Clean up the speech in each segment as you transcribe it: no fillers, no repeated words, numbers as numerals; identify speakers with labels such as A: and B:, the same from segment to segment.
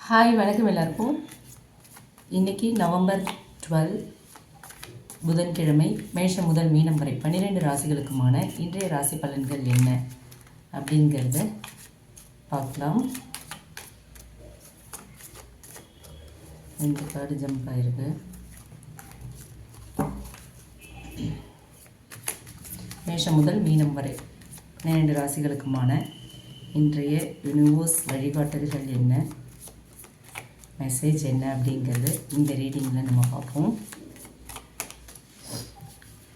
A: Hi, வணக்கம் எல்லாருக்கும். இன்றைக்கி நவம்பர் 12 புதன்கிழமை. மேஷம் முதல் மீனம் வரை 12 ராசிகளுக்குமான இன்றைய ராசி பலன்கள் என்ன அப்படிங்கிறத பார்க்கலாம். இந்த கார்டு ஜம்ப் ஆயிருக்கு. மேஷம் முதல் மீனம் வரை 12 ராசிகளுக்குமான இன்றைய யூனிவர்ஸ் வழிகாட்டல்கள் என்ன, மெசேஜ் என்ன அப்படிங்கிறது இந்த ரீடிங்கில் நம்ம பார்ப்போம்.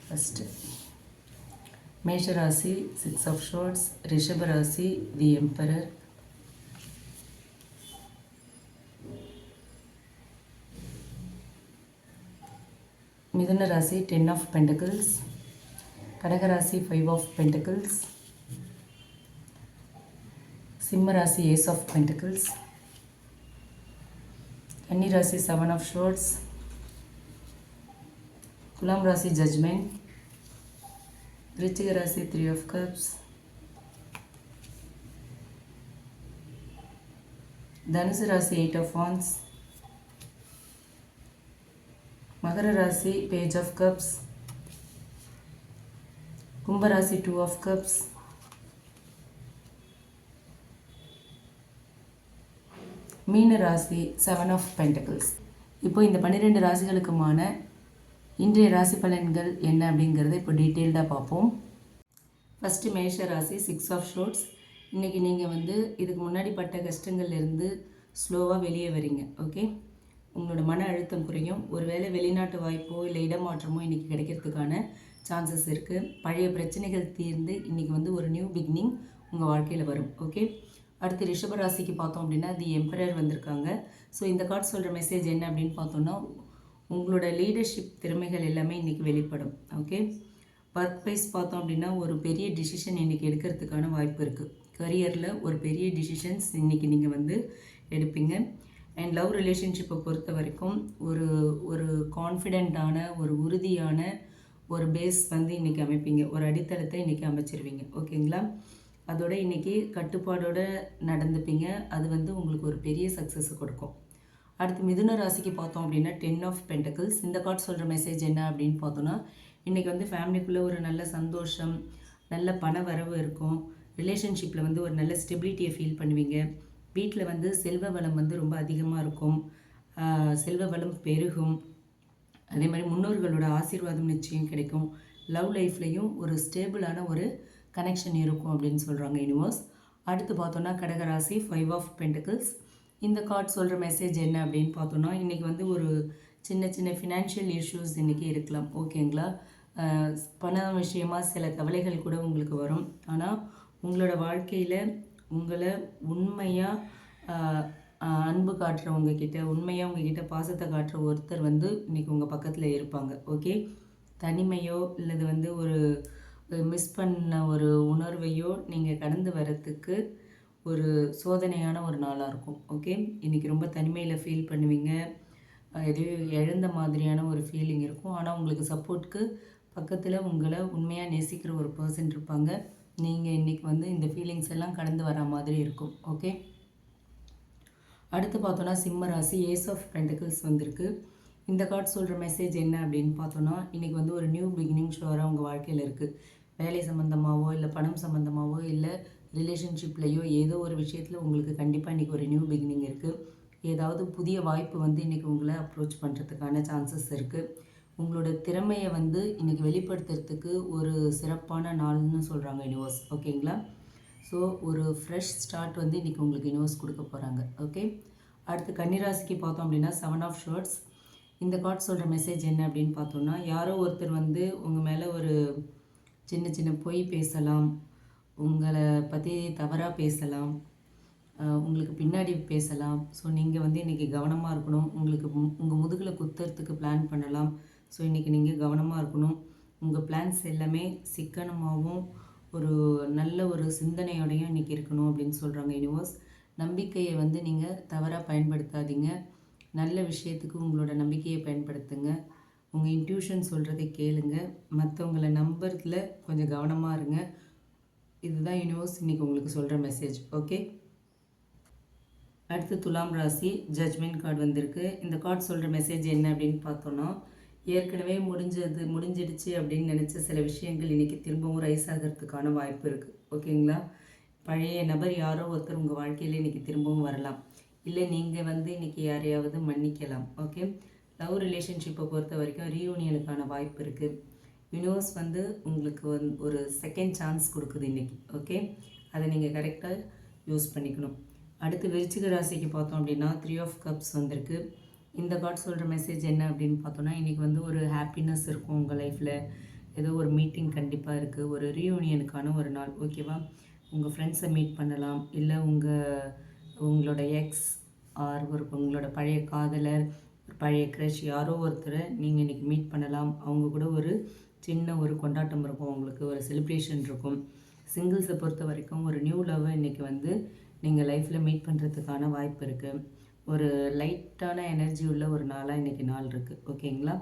A: ஃபஸ்ட்டு மேஷராசி 6 ஆஃப் ஷார்ட்ஸ், ரிஷபராசி தி எம்பரர், மிதுன ராசி 10 ஆஃப் பென்டக்கிள்ஸ், கடகராசி 5 ஆஃப் பென்டக்கிள்ஸ், சிம்ம ராசி ஏஸ் ஆஃப் பென்டக்கிள்ஸ், கன்னி ராசி 7 ஆஃப் ஷார்ட்ஸ், துலாம் ராசி ஜட்ஜ்மெண்ட், விருச்சிக ராசி 3 ஆஃப் கப்ஸ், தனுசு ராசி 8 ஆஃப் வான்ஸ், மகர ராசி பேஜ் ஆஃப் கப்ஸ், கும்பராசி 2 ஆஃப் கப்ஸ், மீன ராசி 7 ஆஃப் பென்டக்கிள்ஸ். இப்போ இந்த 12 ராசிகளுக்குமான இன்றைய ராசி பலன்கள் என்ன அப்படிங்கிறத இப்போ டீட்டெயில்டாக பார்ப்போம். ஃபஸ்ட்டு மேஷ ராசி 6 ஆஃப் ஷார்ட்ஸ். இன்றைக்கி நீங்கள் இதுக்கு முன்னாடி பட்ட கஷ்டங்கள்லேருந்து ஸ்லோவாக வெளியே வரீங்க. ஓகே, உங்களோட மன அழுத்தம் குறையும். ஒருவேளை வெளிநாட்டு வாய்ப்போ இல்லை இடமாற்றமோ இன்றைக்கி கிடைக்கிறதுக்கான சான்சஸ் இருக்குது. பழைய பிரச்சனைகள் தீர்ந்து இன்றைக்கி ஒரு நியூ பிகினிங் உங்கள் வாழ்க்கையில் வரும். ஓகே, அடுத்து ரிஷபராசிக்கு பார்த்தோம் அப்படின்னா தி எம்பரர் வந்திருக்காங்க. ஸோ இந்த கார்டு சொல்கிற மெசேஜ் என்ன அப்படின்னு பார்த்தோன்னா, உங்களோட லீடர்ஷிப் திறமைகள் எல்லாமே இன்றைக்கி வெளிப்படும். ஓகே, ஒர்க் வைஸ் பார்த்தோம் அப்படின்னா ஒரு பெரிய டிசிஷன் இன்றைக்கி எடுக்கிறதுக்கான வாய்ப்பு இருக்குது. கரியரில் ஒரு பெரிய டிசிஷன்ஸ் இன்றைக்கி நீங்கள் எடுப்பீங்க. அண்ட் லவ் ரிலேஷன்ஷிப்பை பொறுத்த வரைக்கும் ஒரு கான்ஃபிடென்ட்டான ஒரு உறுதியான ஒரு பேஸ் இன்றைக்கி அமைப்பீங்க. ஒரு அடித்தளத்தை இன்றைக்கி அமைச்சிருவீங்க. ஓகேங்களா, அதோட இன்றைக்கி கட்டுப்பாடோடு நடந்துப்பீங்க. அது உங்களுக்கு ஒரு பெரிய சக்ஸஸ் கொடுக்கும். அடுத்து மிதுன ராசிக்கு பார்த்தோம் அப்படின்னா 10 ஆஃப் பென்டக்கிள்ஸ். இந்த கார்டு சொல்கிற மெசேஜ் என்ன அப்படின்னு பார்த்தோன்னா, இன்றைக்கி ஃபேமிலிக்குள்ளே ஒரு நல்ல சந்தோஷம், நல்ல பண வரவு இருக்கும். ரிலேஷன்ஷிப்பில் ஒரு நல்ல ஸ்டெபிலிட்டியை ஃபீல் பண்ணுவீங்க. வீட்டில் செல்வ வளம் ரொம்ப அதிகமாக இருக்கும். செல்வ வளம் பெருகும். அதே மாதிரி முன்னோர்களோட ஆசீர்வாதம் நிச்சயம் கிடைக்கும். லவ் லைஃப்லேயும் ஒரு ஸ்டேபிளான ஒரு கனெக்ஷன் இருக்கும் அப்படின்னு சொல்கிறாங்க யூனிவர்ஸ். அடுத்து பார்த்தோன்னா கடகராசி 5 ஆஃப் பென்டக்கிள்ஸ். இந்த கார்டு சொல்கிற மெசேஜ் என்ன அப்படின்னு பார்த்தோன்னா, இன்றைக்கி ஒரு சின்ன சின்ன ஃபினான்ஷியல் இஷ்யூஸ் இன்றைக்கி இருக்கலாம். ஓகேங்களா, பண விஷயமாக சில கவலைகள் கூட உங்களுக்கு வரும். ஆனால் உங்களோட வாழ்க்கையில் உங்களை உண்மையாக அன்பு காட்டுறவங்க கிட்ட, உண்மையாக உங்ககிட்ட பாசத்தை காட்டுற ஒருத்தர் இன்றைக்கி உங்கள் பக்கத்தில் இருப்பாங்க. ஓகே, தனிமையோ இல்லது ஒரு மிஸ் பண்ண ஒரு உணர்வையோ நீங்கள் கடந்து வரத்துக்கு ஒரு சோதனையான ஒரு நாளாக இருக்கும். ஓகே, இன்றைக்கி ரொம்ப தனிமையில் ஃபீல் பண்ணுவீங்க. எதையும் எழுந்த மாதிரியான ஒரு ஃபீலிங் இருக்கும். ஆனால் உங்களுக்கு சப்போர்ட்க்கு பக்கத்தில் உங்களை உண்மையாக நேசிக்கிற ஒரு பர்சன் இருப்பாங்க. நீங்கள் இன்றைக்கி இந்த ஃபீலிங்ஸ் எல்லாம் கடந்து வர மாதிரி இருக்கும். ஓகே, அடுத்து பார்த்தோன்னா சிம்ம ராசி ஏஸ் ஆஃப் பென்டக்கிள்ஸ் வந்திருக்கு. இந்த கார்டு சொல்கிற மெசேஜ் என்ன அப்படின்னு பார்த்தோன்னா, இன்றைக்கி ஒரு நியூ பிகினிங் ஷோராக உங்கள் வாழ்க்கையில் இருக்குது. வேலை சம்மந்தமாகவோ இல்லை பணம் சம்மந்தமாகவோ இல்லை ரிலேஷன்ஷிப்லேயோ ஏதோ ஒரு விஷயத்தில் உங்களுக்கு கண்டிப்பாக இன்றைக்கி ஒரு நியூ பிகினிங் இருக்குது. ஏதாவது புதிய வாய்ப்பு இன்றைக்கி உங்களை அப்ரோச் பண்ணுறதுக்கான சான்சஸ் இருக்குது. உங்களோட திறமையை இன்றைக்கி வெளிப்படுத்துறதுக்கு ஒரு சிறப்பான நாள்னு சொல்கிறாங்க யூனிவர்ஸ். ஓகேங்களா, ஸோ ஒரு ஃப்ரெஷ் ஸ்டார்ட் இன்றைக்கி உங்களுக்கு யூனிவர்ஸ் கொடுக்க போகிறாங்க. ஓகே, அடுத்து கன்னிராசிக்கு பார்த்தோம் அப்படின்னா 7 ஆஃப் ஷார்ட்ஸ். இந்த கார்டு சொல்கிற மெசேஜ் என்ன அப்படின்னு பார்த்தோன்னா, யாரோ ஒருத்தர் உங்கள் மேலே ஒரு சின்ன சின்ன பொய் பேசலாம், உங்களை பற்றி தவறாக பேசலாம், உங்களுக்கு பின்னாடி பேசலாம். ஸோ நீங்கள் இன்றைக்கி கவனமாக இருக்கணும். உங்களுக்கு உங்கள் முதுகில் குத்துறதுக்கு பிளான் பண்ணலாம். ஸோ இன்றைக்கி நீங்கள் கவனமாக இருக்கணும். உங்கள் பிளான்ஸ் எல்லாமே சிக்கனமாகவும் ஒரு நல்ல ஒரு சிந்தனையோடையும் இன்றைக்கி இருக்கணும் அப்படின்னு சொல்கிறாங்க யூனிவர்ஸ். நம்பிக்கையை நீங்கள் தவறாக பயன்படுத்தாதீங்க. நல்ல விஷயத்துக்கு உங்களோட நம்பிக்கையை பயன்படுத்துங்க. உங்கள் இன்ட்யூஷன் சொல்கிறதை கேளுங்க. மற்றவங்களை நம்புறதுல கொஞ்சம் கவனமாக இருங்க. இதுதான் யூனிவர்ஸ் இன்றைக்கி உங்களுக்கு சொல்கிற மெசேஜ். ஓகே, அடுத்து துலாம் ராசி ஜட்ஜ்மெண்ட் கார்டு வந்திருக்கு. இந்த கார்டு சொல்கிற மெசேஜ் என்ன அப்படின்னு பார்த்தோன்னா, ஏற்கனவே முடிஞ்சிடுச்சு அப்படின்னு நினச்ச சில விஷயங்கள் இன்றைக்கி திரும்பவும் ரைஸ் ஆகிறதுக்கான வாய்ப்பு இருக்குது. ஓகேங்களா? பழைய நபர் யாரோ ஒருத்தர் உங்கள் வாழ்க்கையில் இன்றைக்கி திரும்பவும் வரலாம். இல்லை நீங்கள் இன்றைக்கி யாரையாவது மன்னிக்கலாம். ஓகே, லவ் ரிலேஷன்ஷிப்பை பொறுத்த வரைக்கும் ரீயூனியனுக்கான வாய்ப்பு இருக்குது. யூனிவர்ஸ் உங்களுக்கு ஒரு செகண்ட் சான்ஸ் கொடுக்குது இன்றைக்கி. ஓகே, அதை நீங்கள் கரெக்டாக யூஸ் பண்ணிக்கணும். அடுத்து விருச்சிக ராசிக்கு பார்த்தோம் அப்படின்னா 3 ஆஃப் கப்ஸ் வந்திருக்கு. இந்த கார்டு சொல்கிற மெசேஜ் என்ன அப்படின்னு பார்த்தோன்னா, இன்றைக்கி ஒரு ஹாப்பினஸ் இருக்கும் உங்கள் லைஃப்பில். ஏதோ ஒரு மீட்டிங் கண்டிப்பாக இருக்குது. ஒரு ரீயூனியனுக்கான ஒரு நாள். ஓகேவா? உங்கள் ஃப்ரெண்ட்ஸை மீட் பண்ணலாம். இல்லை உங்களோட எக்ஸ் ஆர் உங்களோட பழைய காதலர், பழைய க்ரஷ் யாரோ ஒருத்தரை நீங்கள் இன்றைக்கி மீட் பண்ணலாம். அவங்க கூட ஒரு சின்ன ஒரு கொண்டாட்டம் இருக்கும், உங்களுக்கு ஒரு செலிப்ரேஷன் இருக்கும். சிங்கிள்ஸை பொறுத்த வரைக்கும் ஒரு நியூ லவ்வை இன்றைக்கி நீங்கள் லைஃப்பில் மீட் பண்ணுறதுக்கான வாய்ப்பு இருக்குது. ஒரு லைட்டான எனர்ஜி உள்ள ஒரு நாளாக இன்றைக்கி நாள் இருக்குது. ஓகேங்களா?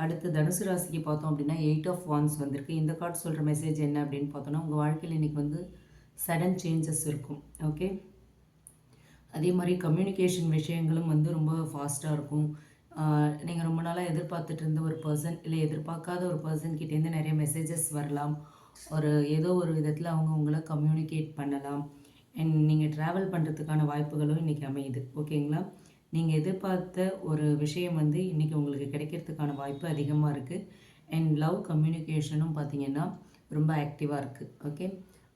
A: அடுத்து தனுசு ராசிக்கு பார்த்தோம் அப்படின்னா 8 ஆஃப் வான்ஸ் வந்திருக்கு. இந்த கார்டு சொல்கிற மெசேஜ் என்ன அப்படின்னு பார்த்தோன்னா, உங்கள் வாழ்க்கையில் இன்றைக்கி சடன் சேஞ்சஸ் இருக்கும். ஓகே, அதே மாதிரி கம்யூனிகேஷன் விஷயங்களும் ரொம்ப ஃபாஸ்ட்டாக இருக்கும். நீங்கள் ரொம்ப நாளாக எதிர்பார்த்துட்டு இருந்த ஒரு பர்சன் இல்லை எதிர்பார்க்காத ஒரு பர்சன்கிட்டேருந்து நிறைய மெசேஜஸ் வரலாம். ஏதோ ஒரு விதத்தில் அவங்க உங்களை கம்யூனிகேட் பண்ணலாம். அண்ட் நீங்கள் ட்ராவல் பண்ணுறதுக்கான வாய்ப்புகளும் இன்றைக்கி அமையுது. ஓகேங்களா? நீங்கள் எதிர்பார்த்த ஒரு விஷயம் இன்றைக்கி உங்களுக்கு கிடைக்கிறதுக்கான வாய்ப்பு அதிகமாக இருக்குது. அண்ட் லவ் கம்யூனிகேஷனும் பார்த்திங்கன்னா ரொம்ப ஆக்டிவாக இருக்குது. ஓகே,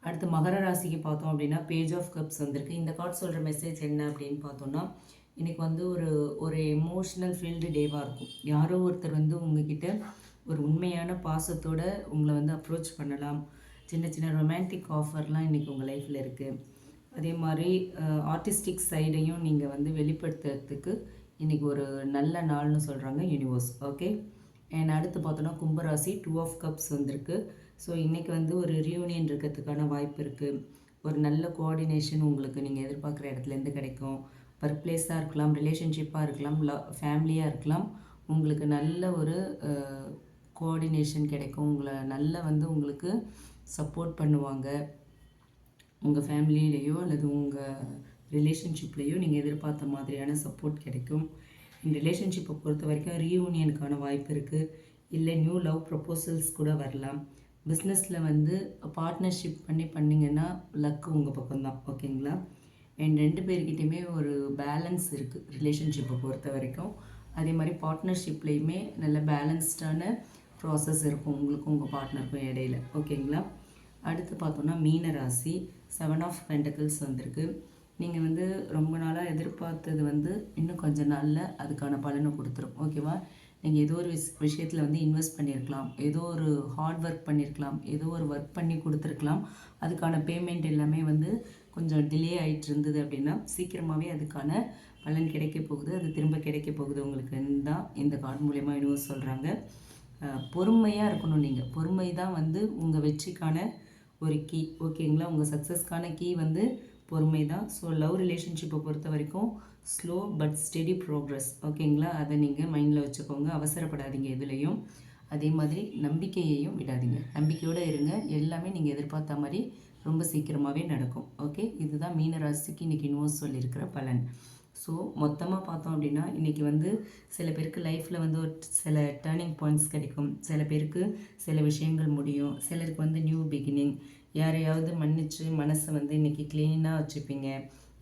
A: அடுத்து மகர ராசிக்கு பார்த்தோம் அப்படின்னா பேஜ் ஆஃப் கப்ஸ் வந்திருக்கு. இந்த கார்டு சொல்கிற மெசேஜ் என்ன அப்படின்னு பார்த்தோன்னா, இன்றைக்கி ஒரு எமோஷ்னல் ஃபீல்டு டேவாக இருக்கும். யாரோ ஒருத்தர் உங்ககிட்ட ஒரு உண்மையான பாசத்தோடு உங்களை அப்ரோச் பண்ணலாம். சின்ன சின்ன ரொமான்டிக் ஆஃபர்லாம் இன்றைக்கி உங்கள் லைஃப்பில் இருக்குது. அதே மாதிரி ஆர்டிஸ்டிக் சைடையும் நீங்கள் வெளிப்படுத்துறதுக்கு இன்றைக்கி ஒரு நல்ல நாள்னு சொல்கிறாங்க யூனிவர்ஸ். ஓகே, அண்ட் அடுத்து பார்த்தோன்னா கும்பராசி 2 ஆஃப் கப்ஸ் வந்திருக்கு. ஸோ இன்றைக்கி ஒரு ரியூனியன் இருக்கிறதுக்கான வாய்ப்பு இருக்குது. ஒரு நல்ல கோஆர்டினேஷன் உங்களுக்கு நீங்கள் எதிர்பார்க்குற இடத்துலேருந்து கிடைக்கும். ஒர்க் பிளேஸாக இருக்கலாம், ரிலேஷன்ஷிப்பாக இருக்கலாம், ஃபேமிலியாக இருக்கலாம். உங்களுக்கு நல்ல ஒரு கோஆர்டினேஷன் கிடைக்கும். உங்களை நல்ல உங்களுக்கு சப்போர்ட் பண்ணுவாங்க. உங்கள் ஃபேமிலியிலேயோ அல்லது உங்கள் ரிலேஷன்ஷிப்லேயோ நீங்கள் எதிர்பார்த்த மாதிரியான சப்போர்ட் கிடைக்கும். இந்த ரிலேஷன்ஷிப்பை பொறுத்த வரைக்கும் ரீயூனியனுக்கான வாய்ப்பு இருக்குது. இல்லை நியூ லவ் ப்ரப்போசல்ஸ் கூட வரலாம். பிஸ்னஸில் பார்ட்னர்ஷிப் பண்ணிங்கன்னா லக்கு உங்கள் பக்கம்தான். ஓகேங்களா? அண்ட் 2 பேர்கிட்டையுமே ஒரு பேலன்ஸ் இருக்குது ரிலேஷன்ஷிப்பை பொறுத்த வரைக்கும். அதே மாதிரி பார்ட்னர்ஷிப்லேயுமே நல்ல பேலன்ஸ்டான ப்ராசஸ் இருக்கும் உங்களுக்கும் உங்கள் பார்ட்னருக்கும் இடையில. ஓகேங்களா? அடுத்து பார்த்தோன்னா மீன ராசி 7 ஆஃப் பென்டக்கிள்ஸ் வந்திருக்கு. நீங்கள் ரொம்ப நாளாக எதிர்பார்த்தது இன்னும் கொஞ்சம் நாளில் அதுக்கான பலனை கொடுத்துரும். ஓகேவா? நீங்கள் ஏதோ ஒரு விஷயத்தில் இன்வெஸ்ட் பண்ணியிருக்கலாம், ஏதோ ஒரு ஹார்ட் ஒர்க் பண்ணியிருக்கலாம், ஏதோ ஒரு ஒர்க் பண்ணி கொடுத்துருக்கலாம். அதுக்கான பேமெண்ட் எல்லாமே கொஞ்சம் டிலே ஆகிட்டு இருந்தது அப்படின்னா சீக்கிரமாகவே அதுக்கான பலன் கிடைக்க போகுது. அது திரும்ப கிடைக்க போகுது உங்களுக்கு தான் இந்த கார்டு மூலயமா யூனிவர்ஸ் சொல்கிறாங்க. பொறுமையாக இருக்கணும். நீங்கள் பொறுமை தான் உங்கள் வெற்றிக்கான ஒரு கீ. ஓகேங்களா? உங்கள் சக்ஸஸ்க்கான கீ பொறுமை தான். ஸோ லவ் ரிலேஷன்ஷிப்பை பொறுத்த வரைக்கும் ஸ்லோ பட் ஸ்டெடி ப்ரோக்ரஸ். ஓகேங்களா? அதை நீங்கள் மைண்டில் வச்சுக்கோங்க. அவசரப்படாதீங்க எதுலேயும். அதே மாதிரி நம்பிக்கையையும் விடாதீங்க. நம்பிக்கையோடு இருங்க. எல்லாமே நீங்கள் எதிர்பார்த்த மாதிரி ரொம்ப சீக்கிரமாகவே நடக்கும். ஓகே, இதுதான் மீன ராசிக்கு இன்றைக்கி யூனிவர்ஸ் சொல்லியிருக்கிற பலன். ஸோ மொத்தமாக பார்த்தோம் அப்படின்னா இன்றைக்கி சில பேருக்கு லைஃப்பில் ஒரு சில டேர்னிங் பாயிண்ட்ஸ் கிடைக்கும். சில பேருக்கு சில விஷயங்கள் முடியும். சிலருக்கு நியூ பிகினிங். யாரையாவது மன்னிச்சு மனசை இன்றைக்கி க்ளீனாக வச்சுப்பீங்க.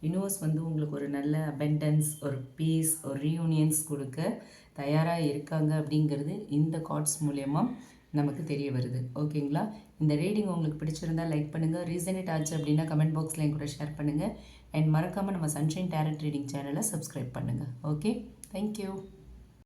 A: யூனிவர்ஸ் உங்களுக்கு ஒரு நல்ல அபெண்டன்ஸ், ஒரு பீஸ், ஒரு ரீயூனியன்ஸ் கொடுக்க தயாராக இருக்காங்க அப்படிங்கிறது இந்த கார்ட்ஸ் மூலயமா நமக்கு தெரிய வருது. ஓகேங்களா? இந்த ரீடிங் உங்களுக்கு பிடிச்சிருந்தால் லைக் பண்ணுங்கள். ரீசனேட் ஆச்சு அப்படின்னா கமெண்ட் பாக்ஸில் என் கூட ஷேர் பண்ணுங்கள். அண்ட் மறக்காமல் நம்ம சன்ஷைன் டேரட் ரீடிங் சேனலை சப்ஸ்கிரைப் பண்ணுங்கள். Okay, thank you.